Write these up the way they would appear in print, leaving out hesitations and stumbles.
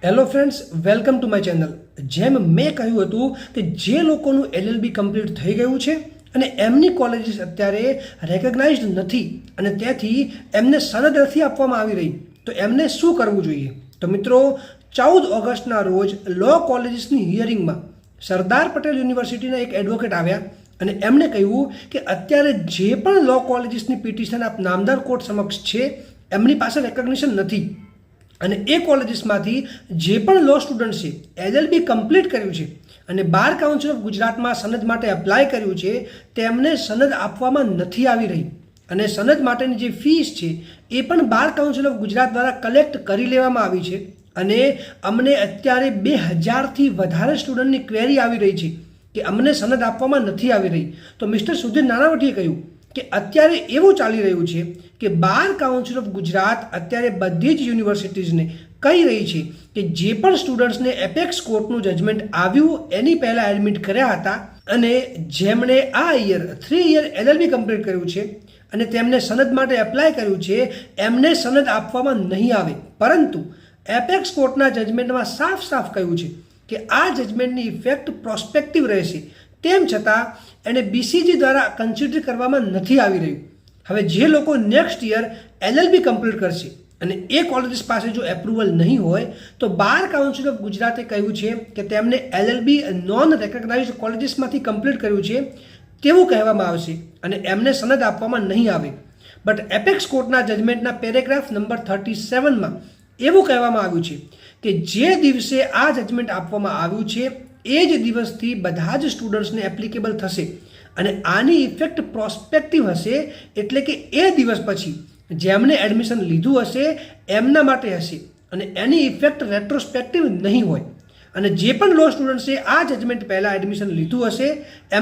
Hello friends, welcome to my channel. જેમ મેં કહ્યું હતું કે જે લોકોનું એલએલબી કમ્પ્લીટ થઈ ગયું છે અને એમની કોલેજીસ અત્યારે રેકગ્નાઇઝડ નથી અને તેથી એમને સનદ નથી આપવામાં આવી રહી, તો એમને શું કરવું જોઈએ? તો મિત્રો, 14 ઓગસ્ટના રોજ લો કોલેજીસની હિયરિંગમાં સરદાર પટેલ યુનિવર્સિટીના એક એડવોકેટ આવ્યા અને એમણે કહ્યું કે અત્યારે જે પણ લો કોલેજીસની પિટિશન આપ નામદાર કોર્ટ સમક્ષ છે એમની પાસે રેકગ્નિશન નથી અને એ કોલેજીસમાંથી જે પણ લો સ્ટુડન્ટ છે એલએલબી કમ્પ્લીટ કર્યું છે અને બાર કાઉન્સિલ ઓફ ગુજરાતમાં સનદ માટે એપ્લાય કર્યું છે તેમને સનદ આપવામાં નથી આવી રહી અને સનદ માટેની જે ફીસ છે એ પણ બાર કાઉન્સિલ ઓફ ગુજરાત દ્વારા કલેક્ટ કરી લેવામાં આવી છે અને અમને અત્યારે 2000થી વધારે સ્ટુડન્ટની ક્વેરી આવી રહી છે કે અમને સનદ આપવામાં નથી આવી રહી। તો મિસ્ટર સુધીર નાણાવટીએ કહ્યું કે અત્યારે એવું ચાલી રહ્યું છે કે બાર કાઉન્સિલ ઓફ ગુજરાત અત્યારે બધી જ યુનિવર્સિટીઝને કહી રહી છે કે જે પણ સ્ટુડન્ટ્સને એપેક્સ કોર્ટનું જજમેન્ટ આવ્યું એની પહેલાં એડમિટ કર્યા હતા અને જેમણે આ યર 3 યર એલએલબી કમ્પ્લીટ કર્યું છે અને તેમને સનદ માટે એપ્લાય કર્યું છે એમને સનદ આપવામાં નહીં આવે, પરંતુ એપેક્સ કોર્ટના જજમેન્ટમાં સાફ સાફ કહ્યું છે કે આ જજમેન્ટની ઇફેક્ટ પ્રોસ્પેક્ટિવ રહેશે, તેમ છતાં એને બીસીજી દ્વારા કન્સિડર કરવામાં નથી આવી રહ્યું। હવે જે લોકો નેક્સ્ટ યર એલએલબી કમ્પ્લીટ કરશે અને એ કોલેજીસ પાસે જો એપ્રુવલ નહીં હોય તો બાર કાઉન્સિલ ઓફ ગુજરાતે કહ્યું છે કે તેમને એલએલબી નોન રેકગ્નાઇઝડ કોલેજીસમાંથી કમ્પ્લીટ કર્યું છે તેવું કહેવામાં આવશે અને એમને સનદ આપવામાં નહીં આવે। બટ એપેક્સ કોર્ટના જજમેન્ટના પેરેગ્રાફ નંબર 37માં એવું કહેવામાં આવ્યું છે કે જે દિવસે આ જજમેન્ટ આપવામાં આવ્યું છે એ જ દિવસથી બધા જ સ્ટુડન્ટ્સને એપ્લિકેબલ થશે અને આની ઇફેક્ટ પ્રોસ્પેક્ટિવ હશે, એટલે કે એ દિવસ પછી જેમણે એડમિશન લીધું હશે એમના માટે હશે અને એની ઇફેક્ટ રેટ્રોસ્પેક્ટિવ નહીં હોય અને જે પણ લો સ્ટુડન્ટ્સે આ જજમેન્ટ પહેલાં એડમિશન લીધું હશે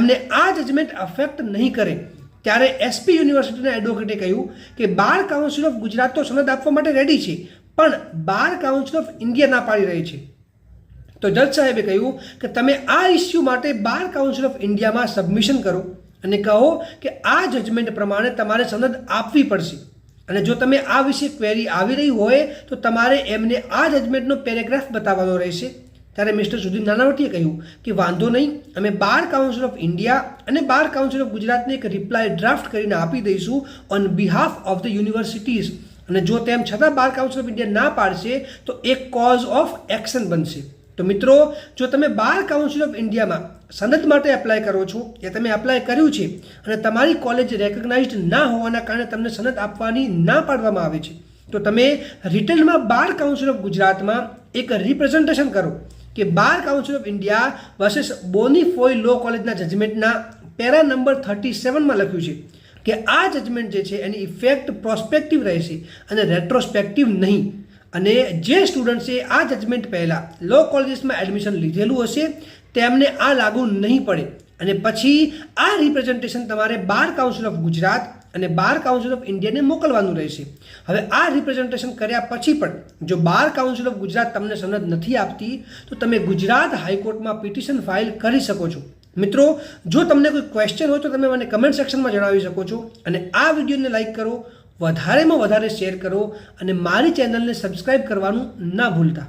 એમને આ જજમેન્ટ અફેક્ટ નહીં કરે। ત્યારે એસપી યુનિવર્સિટીના એડવોકેટે કહ્યું કે બાર કાઉન્સિલ ઓફ ગુજરાત તો સનદ આપવા માટે રેડી છે, પણ બાર કાઉન્સિલ ઓફ ઇન્ડિયા ના પાડી રહી છે। તો જજ સાહેબે કહ્યું કે તમે આ ઇસ્યુ માટે બાર કાઉન્સિલ ઓફ ઇન્ડિયામાં સબમિશન કરો અને કહો કે આ જજમેન્ટ પ્રમાણે તમારે સનદ આપવી પડશે અને જો તમે આ વિશે ક્વેરી આવી રહી હોય તો તમારે એમને આ જજમેન્ટનો પેરેગ્રાફ બતાવવાનો રહેશે। ત્યારે મિસ્ટર સુધીર નાણાવટીએ કહ્યું કે વાંધો નહીં, અમે બાર કાઉન્સિલ ઓફ ઇન્ડિયા અને બાર કાઉન્સિલ ઓફ ગુજરાતને એક રિપ્લાય ડ્રાફ્ટ કરીને આપી દઈશું on behalf of the universities અને જો તેમ છતાં બાર કાઉન્સિલ ઓફ ઇન્ડિયા ના પાડશે તો એક કોઝ ઓફ એક્શન બનશે। તો મિત્રો, જો તમે બાર કાઉન્સિલ ઓફ ઇન્ડિયામાં સનદ માટે એપ્લાય કરો છો કે તમે એપ્લાય કર્યું છે અને તમારી કોલેજ રેકગ્નાઇઝડ ના હોવાના કારણે તમને સનદ આપવાની ના પાડવામાં આવે છે તો તમે રિટર્નમાં બાર કાઉન્સિલ ઓફ ગુજરાતમાં એક રિપ્રેઝન્ટેશન કરો કે bar council of India versus Bonifoy law કોલેજના જજમેન્ટના પેરા નંબર 37માં લખ્યું છે કે આ જજમેન્ટ જે છે એની ઇફેક્ટ પ્રોસ્પેક્ટિવ રહેશે અને રેટ્રોસ્પેક્ટિવ નહીં અને જે સ્ટુડન્ટ્સે આ જજમેન્ટ પહેલાં લો કોલેજીસમાં એડમિશન લીધેલું હશે તેમને આ લાગુ નહીં પડે અને પછી આ રિપ્રેઝન્ટેશન તમારે બાર કાઉન્સિલ ઓફ ગુજરાત અને બાર કાઉન્સિલ ઓફ ઇન્ડિયાને મોકલવાનું રહેશે। હવે આ રિપ્રેઝન્ટેશન કર્યા પછી પણ જો બાર કાઉન્સિલ ઓફ ગુજરાત તમને સનદ નથી આપતી તો તમે ગુજરાત હાઈકોર્ટમાં પિટિશન ફાઇલ કરી શકો છો। મિત્રો, જો તમને કોઈ ક્વેશ્ચન હોય તો તમે મને કમેન્ટ સેક્શનમાં જણાવી શકો છો અને આ વિડીયોને લાઈક કરો, વધારેમાં વધારે શેર કરો અને મારી ચેનલને સબસ્ક્રાઈબ કરવાનું ના ભૂલતા।